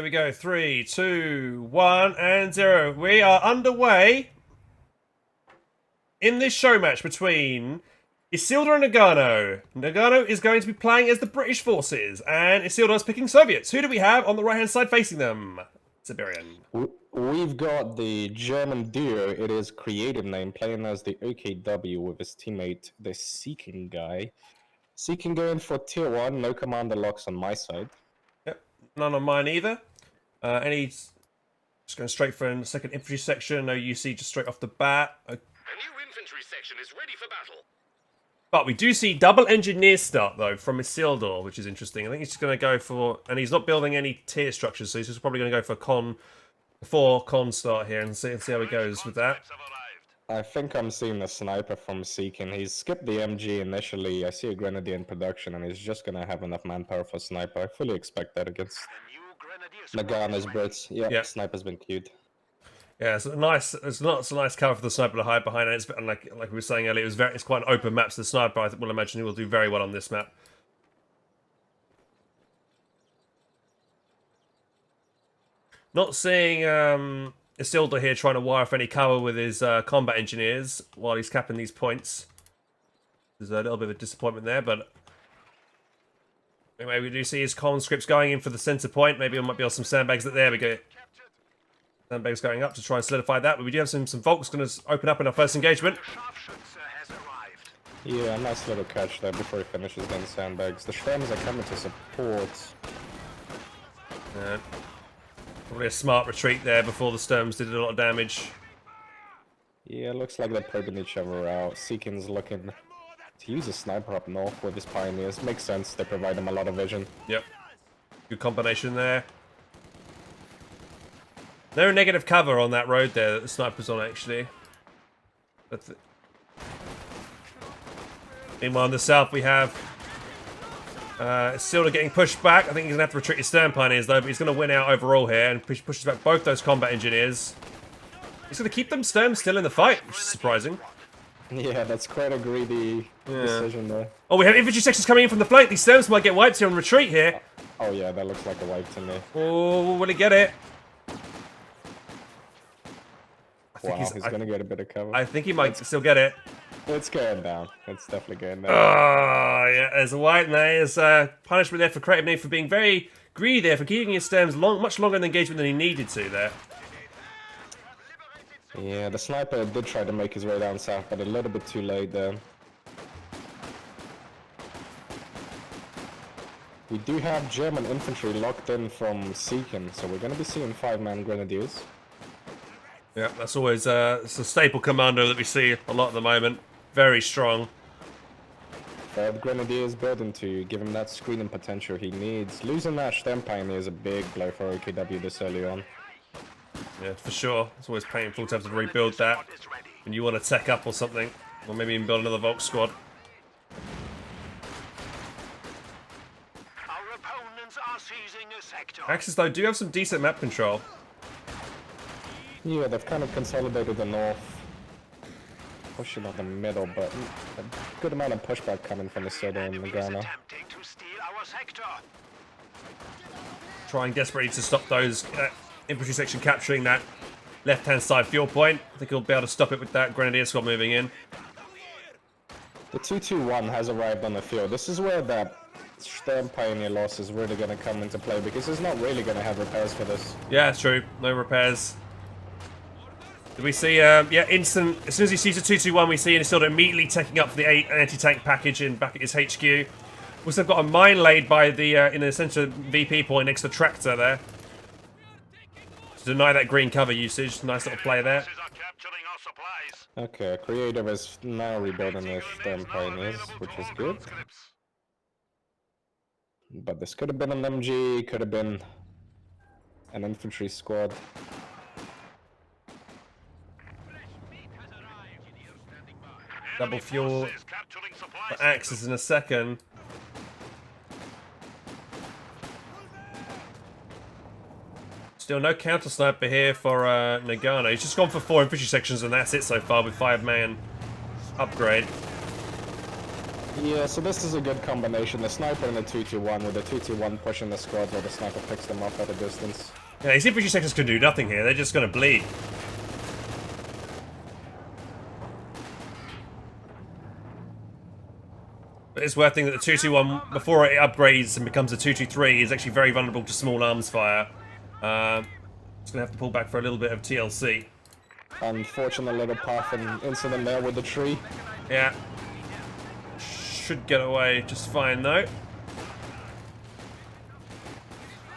we go. 3, 2, 1, and 0. We are underway in this show match between Isildur and Nagano. Nagano is going to be playing as the British forces, and Isildur is picking Soviets. Who do we have on the right-hand side facing them? Siberian. We've got the German duo. It is CreativeName playing as the OKW with his teammate, the Seeking guy. Seeking going for tier 1, no commander locks on my side. Yep, none on mine either. Just going straight for a second infantry section. No UC just straight off the bat. A new infantry section is ready for battle. But we do see double engineer start, though, from Isildur, which is interesting. I think he's just going to go for... And he's not building any tier structures, so he's just probably going to go for con start here and see how he goes with that. I think I'm seeing a sniper from Seeking. He's skipped the MG initially. I see a grenadier in production, and he's just going to have enough manpower for sniper. I fully expect that against Nagano's Brits. Yeah, sniper's been queued. Yeah, it's not a nice cover for the sniper to hide behind, and it's like we were saying earlier, it's quite an open map, so the sniper, I will imagine he will do very well on this map. Not seeing Isildur here trying to wire off any cover with his combat engineers while he's capping these points. There's a little bit of a disappointment there, but anyway, we do see his conscripts going in for the center point. Maybe it might be on some sandbags. There we go. Sandbags going up to try and solidify that, but we do have some Volks going to open up in our first engagement. Yeah, nice little catch there before he finishes getting sandbags. The Sturms are coming to support. Probably a smart retreat there before the Sturms did a lot of damage. Yeah, looks like they're probing each other out. Seeking's looking to use a sniper up north with his pioneers. Makes sense, they provide him a lot of vision. Yep. Good combination there. No negative cover on that road there that the sniper's on, actually. Meanwhile, in the south, we have Isildur getting pushed back. I think he's going to have to retreat his stern pioneers, though, but he's going to win out overall here and pushes back both those combat engineers. He's going to keep them Sturm still in the fight, which is surprising. Yeah, that's quite a greedy decision there. Oh, we have infantry sections coming in from the flank. These Sturms might get wiped here on retreat here. Oh, yeah, that looks like a wipe to me. Oh, will he get it? Wow, he's going to get a bit of cover. I think he might still get it. It's going down. It's definitely going down. Oh, yeah, there's a wipe, and there's punishment there for CreativeName for being very greedy there, for keeping his Sturms much longer in the engagement than he needed to there. Yeah, the sniper did try to make his way down south, but a little bit too late there. We do have German infantry locked in from Seeking, so we're going to be seeing 5-man grenadiers. Yeah, that's always it's a staple commando that we see a lot at the moment. Very strong. The Grenadiers building to give him that screening potential he needs. Losing that Sturm Pioneer is a big blow for OKW this early on. Yeah, for sure. It's always painful to have to rebuild that when you want to tech up or something. Or maybe even build another Volk squad. Our opponents are seizing a sector. Axis, though, do have some decent map control. Yeah, they've kind of consolidated the north. Pushing out the middle, but a good amount of pushback coming from the Isildur and Nagano. Trying desperately to stop those infantry section capturing that left-hand side fuel point. I think he'll be able to stop it with that Grenadier squad moving in. The 221 has arrived on the field. This is where that Sturm Pioneer loss is really going to come into play, because he's not really going to have repairs for this. Yeah, it's true. No repairs. Did we see, instant, as soon as he sees the 221, we see Isildur immediately taking up for the anti-tank package back at his HQ. We also got a mine laid by the, in the center VP point next to the tractor there. To deny that green cover usage. Nice little play there. Okay, Creative is now rebuilding the Sturm Pioneers, which is good. But this could have been an MG, could have been an infantry squad. Double fuel for Axis in a second. Still no counter sniper here for Nagano. He's just gone for 4 infantry sections and that's it so far with 5-man upgrade. Yeah, so this is a good combination. The sniper and the 221, with the 221 pushing the squad while the sniper picks them up at a distance. Yeah, these infantry sections can do nothing here. They're just going to bleed. But it's worth thinking that the 221, before it upgrades and becomes a 223, is actually very vulnerable to small arms fire. It's going to have to pull back for a little bit of TLC. Unfortunate little path and incident there with the tree. Yeah. Should get away just fine though.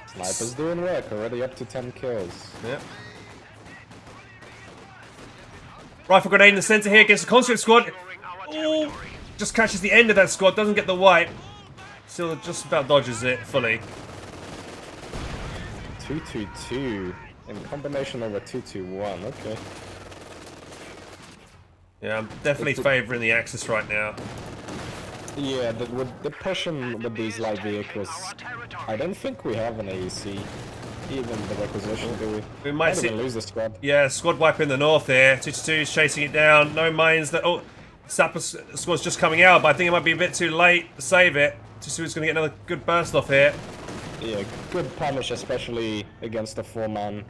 Sniper's doing work, already up to 10 kills. Yeah. Rifle grenade in the center here against the conscript squad. Ooh, just catches the end of that squad, doesn't get the wipe. Still just about dodges it fully. 222 in combination over 221. Okay. Yeah, I'm definitely favouring the Axis right now. Yeah, with the pushing with these light vehicles, I don't think we have an AEC, even the requisition, do we? We might see, lose the squad. Yeah, squad wipe in the north here. 222 is chasing it down. No mines. That Sapper squad's just coming out, but I think it might be a bit too late to save it. 222 is going to get another good burst off here. Yeah, good punish, especially against the 5-man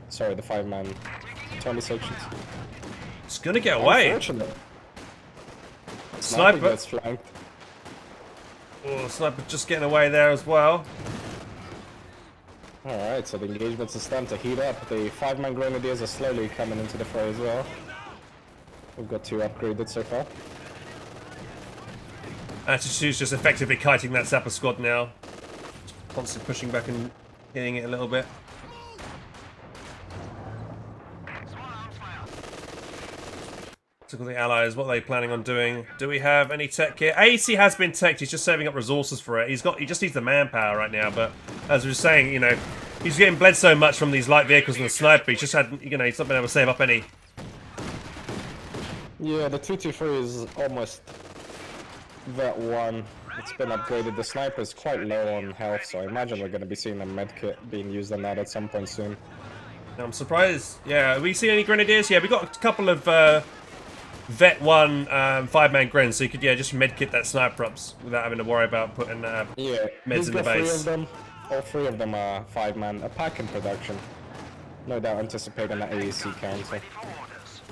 20 sections. It's going to get away. Unfortunate. Sniper gets flanked. Oh, Sniper just getting away there as well. Alright, so the engagements are starting to heat up. The 5-man grenadiers are slowly coming into the fray as well. We've got 2 upgraded so far. 222's just effectively kiting that Sapper squad now. Constantly pushing back and hitting it a little bit. Look at the allies, what are they planning on doing? Do we have any tech here? AC has been teched, he's just saving up resources for it. He just needs the manpower right now, but as we were saying, you know, he's getting bled so much from these light vehicles and the sniper, he's just had, you know, he's not been able to save up any. Yeah, the 223 is almost that one. It's been upgraded. The sniper is quite low on health, so I imagine we're going to be seeing a medkit being used on that at some point soon. I'm surprised. Yeah, have we seen any grenadiers? Yeah, we got a couple of Vet 1 5-man Gren, so you could just medkit that sniper ups without having to worry about putting meds in the base. All 3 of them are 5-man, a pack in production. No doubt anticipating that AEC counter.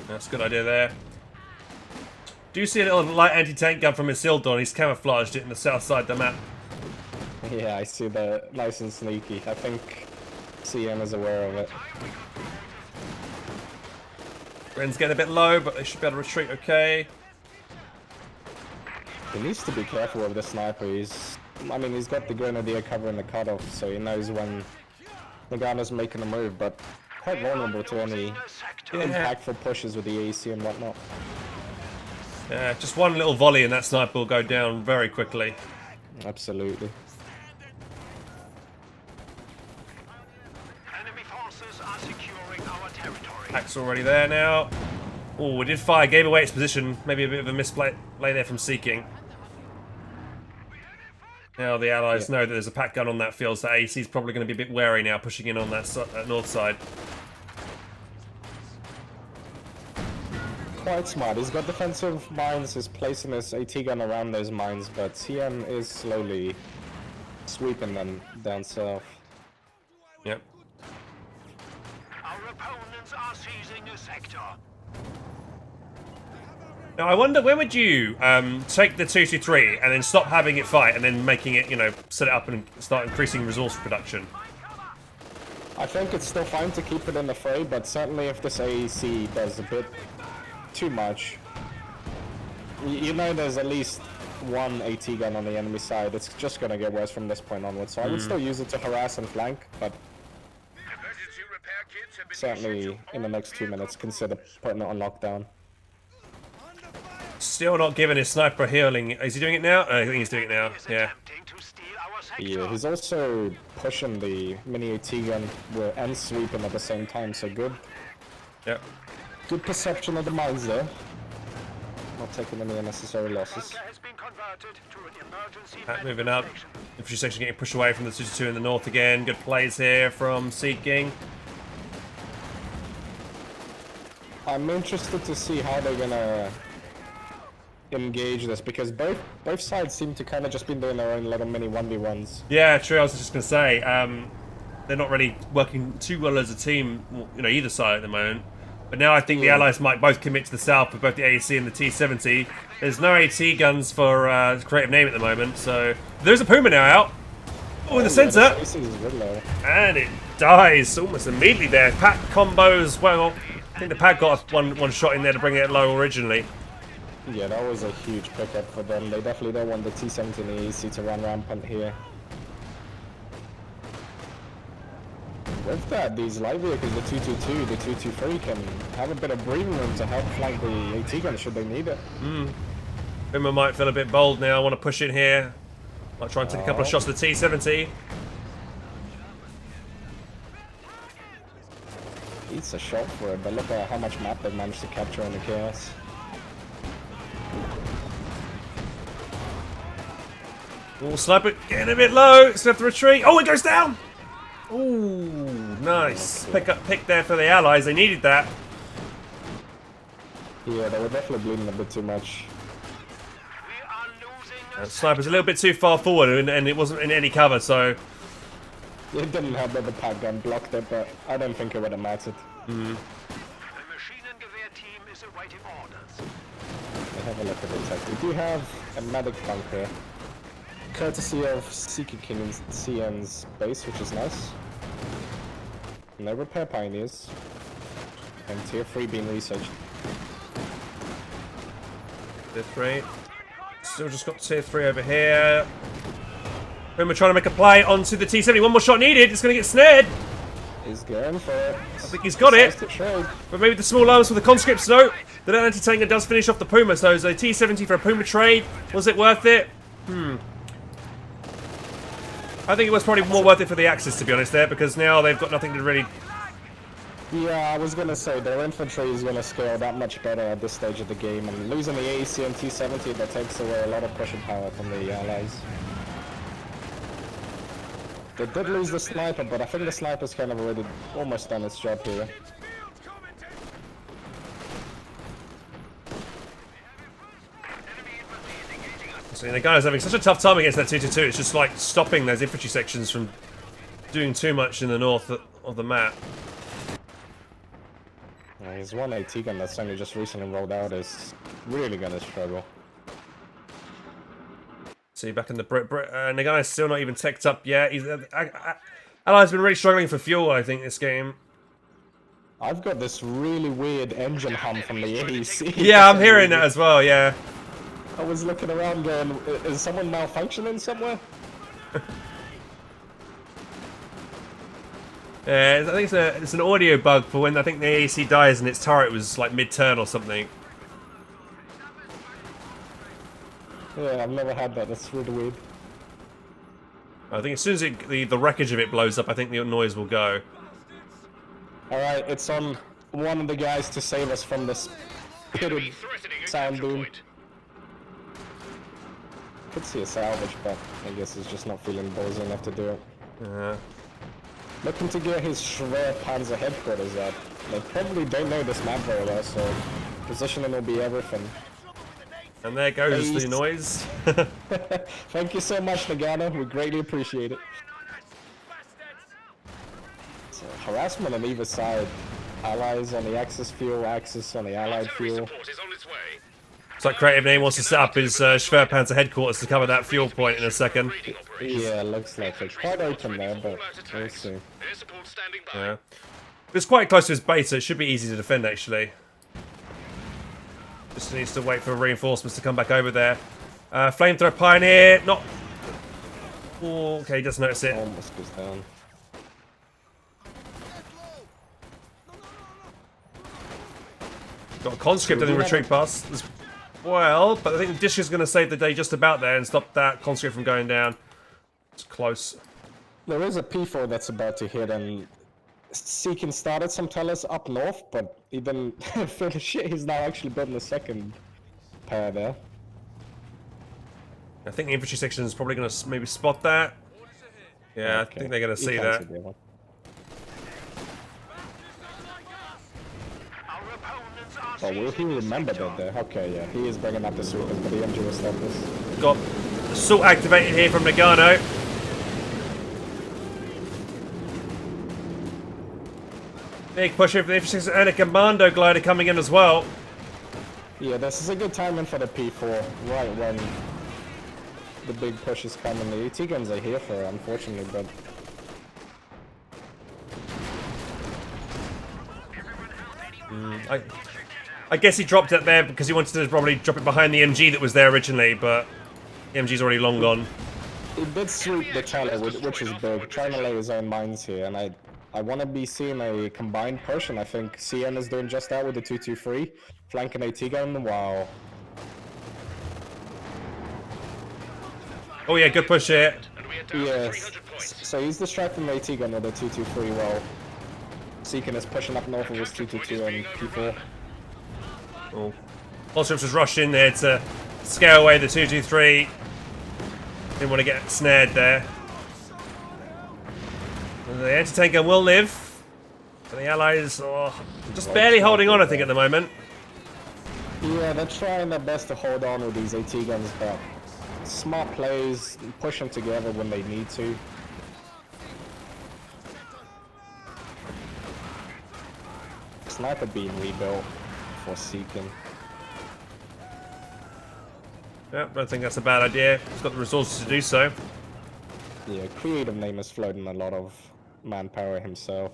That's a good idea there. Do you see a little light anti-tank gun from Isildur, and he's camouflaged it in the south side of the map. Yeah, I see that. Nice and sneaky. I think CM is aware of it. Gren's getting a bit low, but they should be able to retreat okay. He needs to be careful with the sniper. He's got the grenadier covering the cutoff, so he knows when Nagano's making a move, but quite vulnerable to any impactful pushes with the AEC and whatnot. Yeah, just one little volley and that sniper will go down very quickly. Absolutely. Enemy forces are securing our territory. Pack's already there now. Oh, we did fire, gave away its position. Maybe a bit of a misplay there from Seeking. Now the allies know that there's a pack gun on that field, so AC is probably going to be a bit wary now, pushing in on that north side. Quite smart. He's got defensive mines, he's placing his AT gun around those mines, but CM is slowly sweeping them down south. Yep. Our opponents are seizing a sector. Now I wonder, where would you take the 223 and then stop having it fight and then making it, you know, set it up and start increasing resource production? I think it's still fine to keep it in the fray, but certainly if this AEC does a bit too much, you know there's at least one AT gun on the enemy side. It's just gonna get worse from this point onwards, so I would still use it to harass and flank, but certainly in the next 2 minutes consider putting it on lockdown. Still not giving his sniper healing. Is he doing it now? I think he's doing it now. Yeah. Yeah, he's also pushing the mini AT gun and sweeping at the same time, so good. Yep. Good perception of the mines there. Not taking any unnecessary losses. Moving up. Infantry section getting pushed away from the 222 in the north again. Good plays here from Seeking. I'm interested to see how they're gonna engage this, because both sides seem to kind of just been doing their own little mini 1v1s. Yeah, true. I was just going to say, they're not really working too well as a team, you know, either side at the moment. But now I think the Allies might both commit to the south with both the AEC and the T-70. There's no AT guns for CreativeName at the moment, so there's a Puma now out. Oh, in the centre. And it dies almost immediately there. Pack combos, well, I think the Pack got one shot in there to bring it low originally. Yeah, that was a huge pickup for them. They definitely don't want the T-70 and the AEC to run rampant here. With that, these light vehicles, the 222, the 223, can have a bit of breathing room to help flank the AT gun should they need it. Puma might feel a bit bold now. I want to push in here. Might try and take a couple of shots at the T-70. It's a shot for it, but look at how much map they've managed to capture in the chaos. Oh, sniper getting a bit low. It's gonna have to retreat. Oh, it goes down. Ooh, nice. Pick there for the Allies. They needed that. Yeah, they were definitely bleeding a bit too much. Sniper's a little bit too far forward, and it wasn't in any cover, so... It didn't help that the Pack gun blocked it, but I don't think it would have mattered. The machine and gewehr team is awaiting orders. Let's have a look at the tech. We do have a medic bunker, courtesy of Seeking and CN's base, which is nice. No repair pioneers. And tier 3 being researched. Tier 3. Still just got tier 3 over here. Puma trying to make a play onto the T-70. One more shot needed. It's going to get snared. He's going for it. I think he's got it. But maybe the small arms for the conscripts, no. The anti-tanker does finish off the Puma, so it's a T-70 for a Puma trade. Was it worth it? I think it was probably more worth it for the Axis, to be honest, there, because now they've got nothing to really... Yeah, I was gonna say, their infantry is gonna scale that much better at this stage of the game, and losing the AEC and T-70, that takes away a lot of pushing power from the Allies. They did lose the sniper, but I think the sniper's kind of already almost done its job here. So the guy's having such a tough time against that 222. It's just like stopping those infantry sections from doing too much in the north of the map. Yeah, his one AT gun that's only just recently rolled out is really gonna struggle. See, back in the Nagana's still not even teched up yet. He's Allies been really struggling for fuel, I think, this game. I've got this really weird engine hum from the AEC. Yeah, I'm hearing that as well, yeah. I was looking around going, is someone malfunctioning somewhere? Yeah, I think it's an audio bug for when I think the AEC dies and its turret was like mid-turn or something. Yeah, I've never had that. That's really weird. I think as soon as the wreckage of it blows up, I think the noise will go. Alright, it's on one of the guys to save us from this pitted sound boom. Could see a salvage, but I guess he's just not feeling ballsy enough to do it. Looking to get his Schwerpanzer headquarters up. They probably don't know this map very well, so positioning will be everything. And there goes the noise. Thank you so much, Nagano. We greatly appreciate it. So, harassment on either side. Allies on the Axis fuel, Axis on the Allied fuel. It's like CreativeName wants to set up his Schwerpanzer headquarters to cover that fuel point in a second. Yeah, looks like it's quite open there, but we'll see. Yeah. It's quite close to his base, so it should be easy to defend, actually. Just needs to wait for reinforcements to come back over there. Flamethrower Pioneer, not... Oh, okay, he does notice it. Almost goes down. Got a conscript in the retreat pass as well, but I think the Dish is going to save the day just about there and stop that conscript from going down. It's close. There is a P4 that's about to hit, and Seeking started some tellers up north, but he didn't finish it. He's now actually building a second pair there. I think the infantry section is probably going to maybe spot that. Yeah, okay. I think they're going to see that. Oh, will he remember that there? Okay, yeah, he is bringing up the sweepers, but the MG will stop this. Got assault activated here from Nagano. Big push here for the infantry and a commando glider coming in as well. Yeah, this is a good timing for the P4, right when the big push is coming. The AT guns are here for it, unfortunately, but I guess he dropped it there because he wanted to probably drop it behind the MG that was there originally, but the MG's already long gone. he did sweep the Charlie, which is big, trying to lay his own mines here, and I want to be seeing a combined push, and I think CN is doing just that with the 223, flanking AT gun. Wow. Oh yeah, good push here. Yes. So he's distracting the AT gun with the 223 while Seeking is pushing up north with his 222 and P4. Oh. Allstrips was rushed in there to scare away the 223. Didn't want to get snared there. The anti-tank gun will live. But the Allies are just barely holding on, I think, at the moment. Yeah, they're trying their best to hold on with these AT guns, but smart plays, push them together when they need to. Sniper being rebuilt for Seeking. Yeah, I don't think that's a bad idea. He's got the resources to do so. Yeah, CreativeName is floating a lot of manpower himself.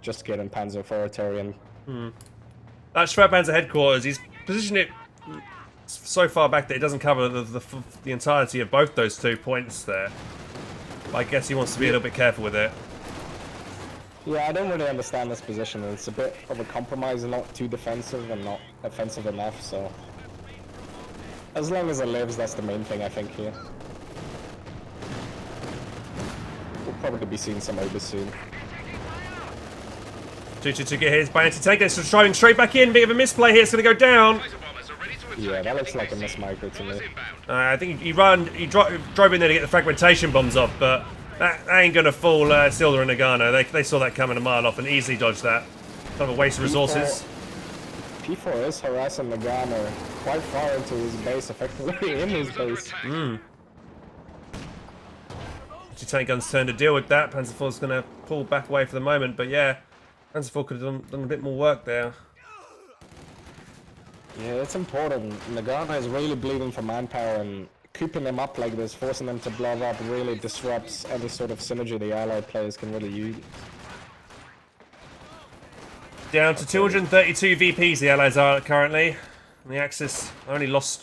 Just getting Panzer Authoritarian. That Schwerpanzer headquarters, he's positioned it so far back that it doesn't cover the entirety of both those 2 points there. But I guess he wants to be a little bit careful with it. Yeah, I don't really understand this position. It's a bit of a compromise, not too defensive and not offensive enough, so... As long as it lives, that's the main thing I think here. We'll probably be seeing some obers soon. 222 get hit by anti-tank. It's just driving straight back in. Bit of a misplay here. It's going to go down. Yeah, that looks like a miss micro to me. I think he drove in there to get the fragmentation bombs off, but that ain't going to fool Isildur and Nagano. They saw that coming a mile off and easily dodged that. Kind of a waste of resources. P4 is harassing Nagano quite far into his base, effectively in his base. Anti-tank guns turn to deal with that. Panzer IV's going to pull back away for the moment, but yeah, Panzer IV could have done a bit more work there. Yeah, it's important. Nagano is really bleeding for manpower, and keeping them up like this, forcing them to blow up, really disrupts any sort of synergy the allied players can really use. Down to 232 VPs the Allies are currently. The Axis only lost,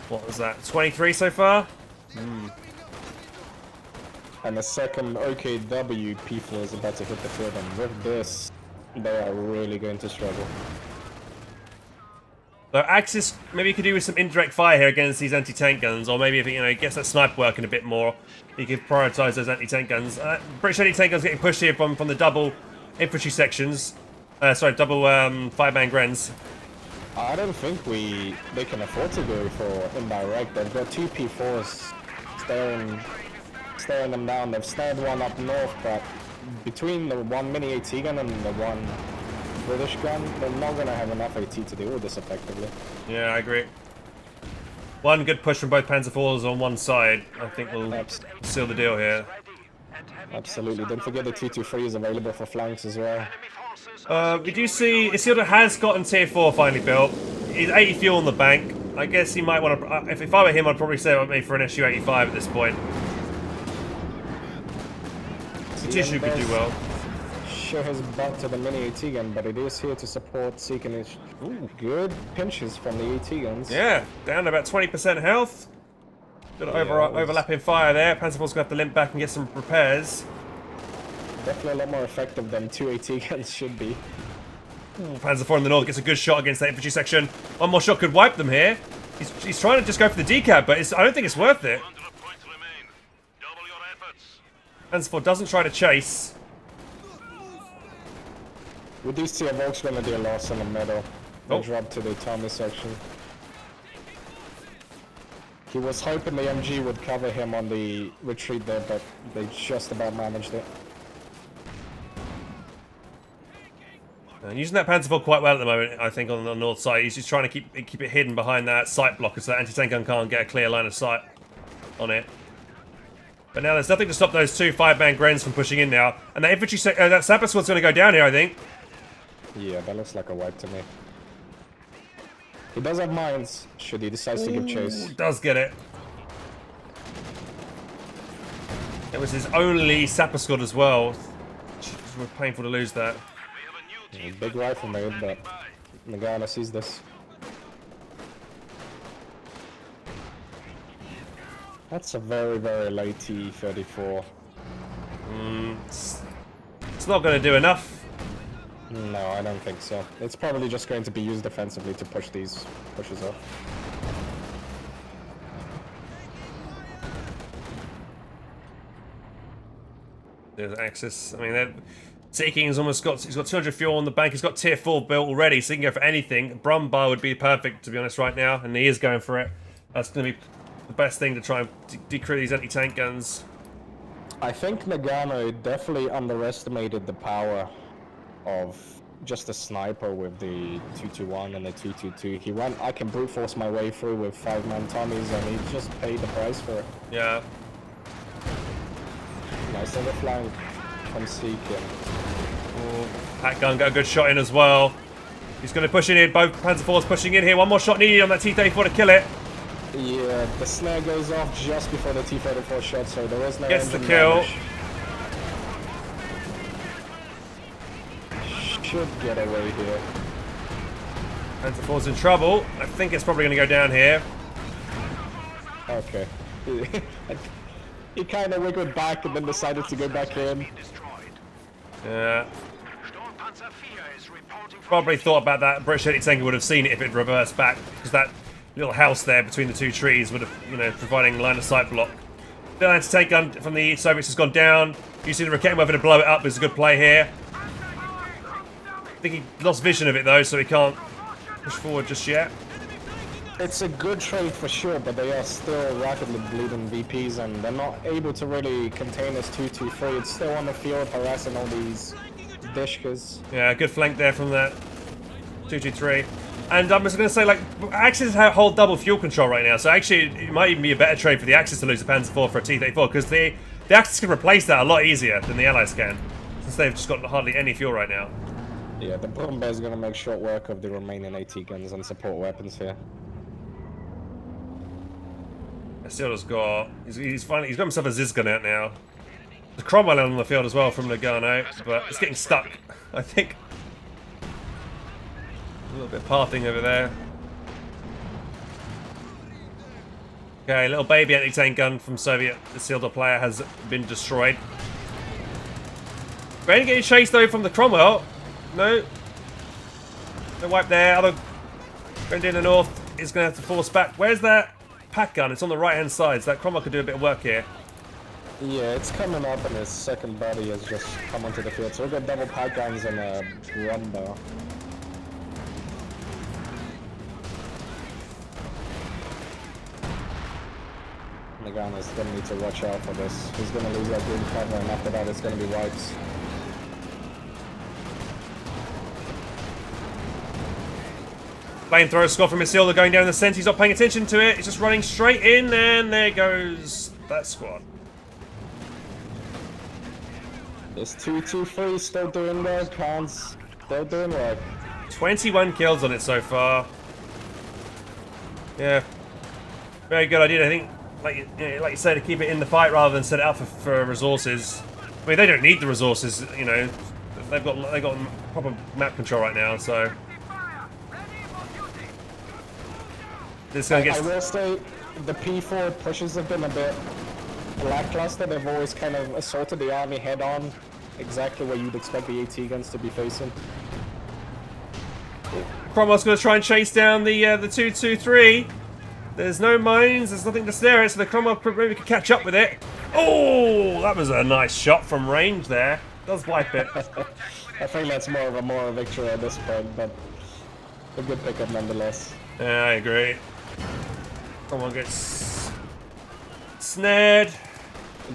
what was that, 23 so far? And the second OKW P4 is about to hit the field, and with this, they are really going to struggle. So Axis maybe could do with some indirect fire here against these anti-tank guns, or maybe if he gets that sniper working a bit more, he could prioritise those anti-tank guns. British anti-tank guns getting pushed here from the double infantry sections. Sorry, double 5-man Grens. I don't think they can afford to go for indirect. They've got 2 P4s staring them down. They've snared one up north, but between the one mini AT gun and the one British gun, they're not going to have enough AT to deal with this effectively. Yeah, I agree. One good push from both Panzer IVs on one side, I think will seal the deal here. Absolutely. Don't forget the 223 is available for flanks as well. We do see Isildur has gotten tier 4 finally built. He's 80 fuel in the bank. I guess he might want to... If I were him, I'd probably say I'd made for an SU-85 at this point. Petition could do well. Show his butt to the mini AT gun, but it is here to support Seeking. His good pinches from the AT guns. Yeah, down to about 20% health. Got overlapping fire there. Panzer IV's going to have to limp back and get some repairs. Definitely a lot more effective than 2 AT guns should be. Panzer IV in the north gets a good shot against that infantry section. One more shot could wipe them here. He's trying to just go for the decap, but I don't think it's worth it. Panzer IV doesn't try to chase. We do see a Volksgrenadier loss in the middle. They Oh. dropped to the Tommy section. He was hoping the MG would cover him on the retreat there, but they just about managed it. And using that Panzer IV quite well at the moment, I think, on the north side. He's just trying to keep it hidden behind that sight blocker so that anti-tank gun can't get a clear line of sight on it. But now there's nothing to stop those 2 5-man Grens from pushing in now. And that infantry that Sapper Sword's going to go down here, I think. Yeah, that looks like a wipe to me. He does have mines, should he decides to give chase. Does get it. It was his only sapper squad as well. It was painful to lose that. Big rifle made, but Nagana sees this. That's a very, very late T-34. It's not going to do enough. No, I don't think so. It's probably just going to be used defensively to push these pushes off. There's Axis. I mean, Seeking has almost got. He's got 200 fuel on the bank. He's got tier 4 built already, so he can go for anything. Brumbar would be perfect, to be honest, right now, and he is going for it. That's going to be the best thing to try and decrease these anti-tank guns. I think Nagano definitely underestimated the power of just a sniper with the 221 and the 222. He went, I can brute force my way through with 5-man Tommies, and he just paid the price for it. Yeah. Nice little flank from Seeking. Hat gun got a good shot in as well. He's going to push in here. Both Panzer IVs pushing in here. One more shot needed on that T-34 to kill it. Yeah, the snare goes off just before the T-34 shot, so there was no Gets the engine kill. damage. Should get away here. Panzer IV's in trouble. I think it's probably going to go down here. Okay. He kind of wiggled back and then decided to go back in. Yeah. Probably thought about that. British anti-tanker would have seen it if it reversed back, because that little house there between the two trees would have, you know, providing line of sight block. The anti-tank gun from the Soviets has gone down. You see the Raketin weapon to blow it up is a good play here. I think he lost vision of it though, so he can't push forward just yet. It's a good trade for sure, but they are still rapidly bleeding VPs and they're not able to really contain this 223. It's still on the field harassing all these Dishkas. Yeah, good flank there from that 223. And I'm just going to say, like, Axis hold double fuel control right now, so actually it might even be a better trade for the Axis to lose the Panzer IV for a T-34, because the Axis can replace that a lot easier than the Allies can, since they've just got hardly any fuel right now. Yeah, the Brumbar is going to make short work of the remaining AT guns and support weapons here. Isildur's got... He's got himself a Zizgun out now. The Cromwell on the field as well from Nagano, but it's getting stuck, I think. A little bit of pathing over there. Okay, little baby anti-tank gun from Soviet Isildur player has been destroyed. Ready getting chased though from the Cromwell. No. No wipe there. Other Grenadier in the north is going to have to force back. Where's that pack gun? It's on the right hand side, so that Cromwell could do a bit of work here. Yeah, it's coming up and his second body has just come onto the field. So we've got double pack guns and a Brumbar. Nagana's gonna need to watch out for this. He's gonna lose that green cover, and after that it's gonna be wipes. Flamethrower squad from Isildur going down the centre. He's not paying attention to it. He's just running straight in, and there goes that squad. This 2-2-3 still doing work, Hans. Still doing work. 21 kills on it so far. Yeah. Very good idea, I think. Like you said, to keep it in the fight rather than set it up for resources. I mean, they don't need the resources, you know. They've got proper map control right now, so this is gonna get. I will say the P4 pushes have been a bit lackluster. They've always kind of assaulted the army head on, exactly where you'd expect the AT guns to be facing. Cromwell's gonna try and chase down the 223. There's no mines, there's nothing to snare it, so the Cromwell maybe could catch up with it. Oh, that was a nice shot from range there. Does wipe it. I think that's more of a moral victory at this point, but a good pickup nonetheless. Yeah, I agree. Cromwell gets snared.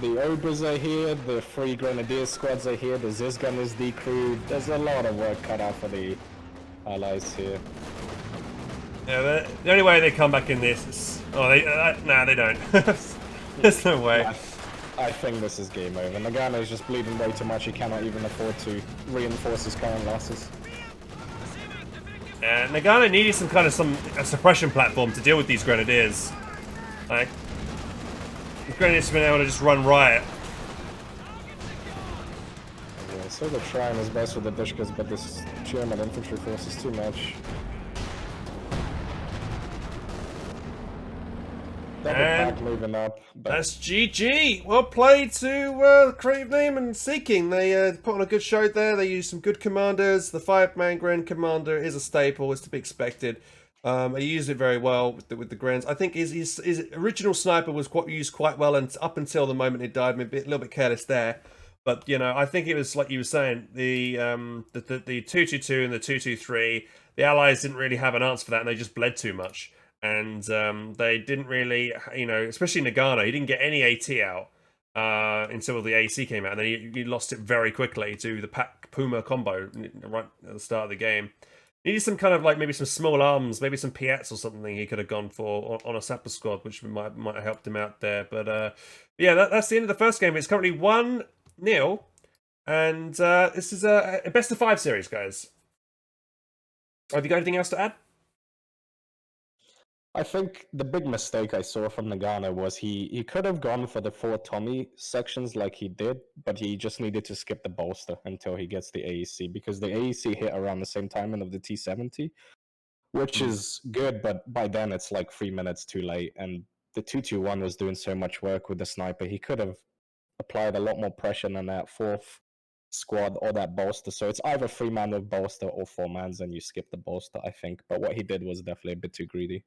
The Ogres are here, the 3 Grenadier squads are here, the Zizgun is decrewed. There's a lot of work cut out for the Allies here. Yeah, the only way they come back in this is... Oh, nah, they don't. There's no way. I think this is game over. Nagano is just bleeding way too much. He cannot even afford to reinforce his current losses. Nagano needed some kind of a suppression platform to deal with these grenadiers. Like, the grenadiers have been able to just run riot. Yeah, so they're trying his best with the Dishkas, but this German infantry force is too much. Double back moving up. But That's GG. Well played to CreativeName and Seeking. They put on a good show there. They used some good commanders. The 5-man Gren commander is a staple. It's to be expected. He used it very well with the Grens. I think his original sniper was used quite well, and up until the moment it died, maybe a little bit careless there. But you know, I think it was like you were saying, the 222 and the 223. The Allies didn't really have an answer for that, and they just bled too much. And they didn't really, you know, especially Nagano, he didn't get any AT out until the AC came out, and then he lost it very quickly to the Pac Puma combo right at the start of the game. Needed some kind of like maybe some small arms, maybe some Piats or something he could have gone for on a sapper squad, which might have helped him out there. But yeah, that's the end of the first game. It's currently 1-0, and this is a best of 5 series, guys. Have you got anything else to add? I think the big mistake I saw from Nagano was he could have gone for the 4 Tommy sections like he did, but he just needed to skip the bolster until he gets the AEC, because the AEC hit around the same timing of the T70, which is good, but by then it's like 3 minutes too late, and the 221 was doing so much work with the sniper. He could have applied a lot more pressure than that 4th squad or that bolster. So it's either 3-man with bolster or 4-mans, and you skip the bolster, I think. But what he did was definitely a bit too greedy.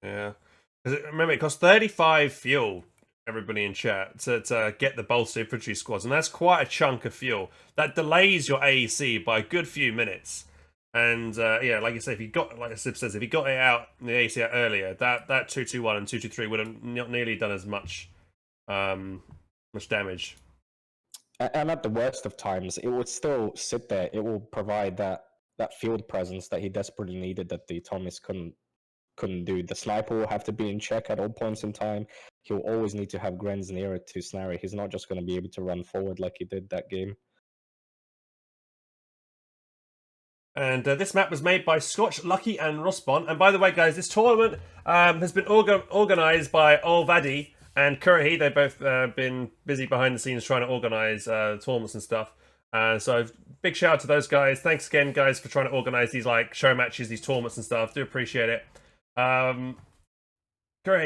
Yeah. Remember, it costs 35 fuel, everybody in chat, to get the bolster infantry squads, and that's quite a chunk of fuel. That delays your AEC by a good few minutes. And yeah, like you say, if you got, like Sib says, if you got it out, the AEC out earlier, that 221 and 223 would have not nearly done as much damage. And at the worst of times, it would still sit there. It will provide that field presence that he desperately needed, that the Thomas couldn't do. The sniper will have to be in check at all points in time. He'll always need to have Grens near it to snare it. He's not just going to be able to run forward like he did that game. And this map was made by Scotch, Lucky, and Rossbon. And by the way, guys, this tournament has been organised by Olvadi and Curry. They've both been busy behind the scenes trying to organise tournaments and stuff. So big shout out to those guys. Thanks again, guys, for trying to organise these like show matches, these tournaments and stuff. Do appreciate it. Curry,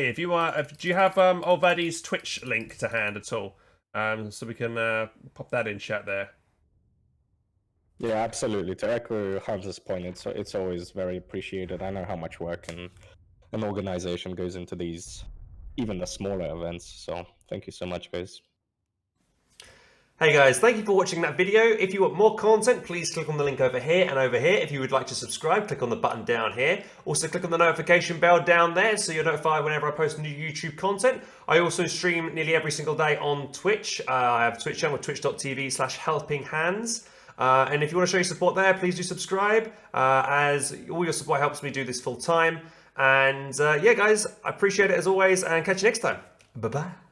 if you do you have Olvadi's Twitch link to hand at all? So we can pop that in chat there. Yeah, absolutely. To echo Hans's point, it's always very appreciated. I know how much work and an organization goes into these, even the smaller events. So thank you so much, guys. Hey guys, thank you for watching that video. If you want more content, please click on the link over here and over here. If you would like to subscribe, click on the button down here. Also click on the notification bell down there so you're notified whenever I post new YouTube content. I also stream nearly every single day on Twitch. I have a Twitch channel, twitch.tv/HelpingHans. And if you want to show your support there, please do subscribe, as all your support helps me do this full time. And yeah, guys, I appreciate it as always, and catch you next time. Bye-bye.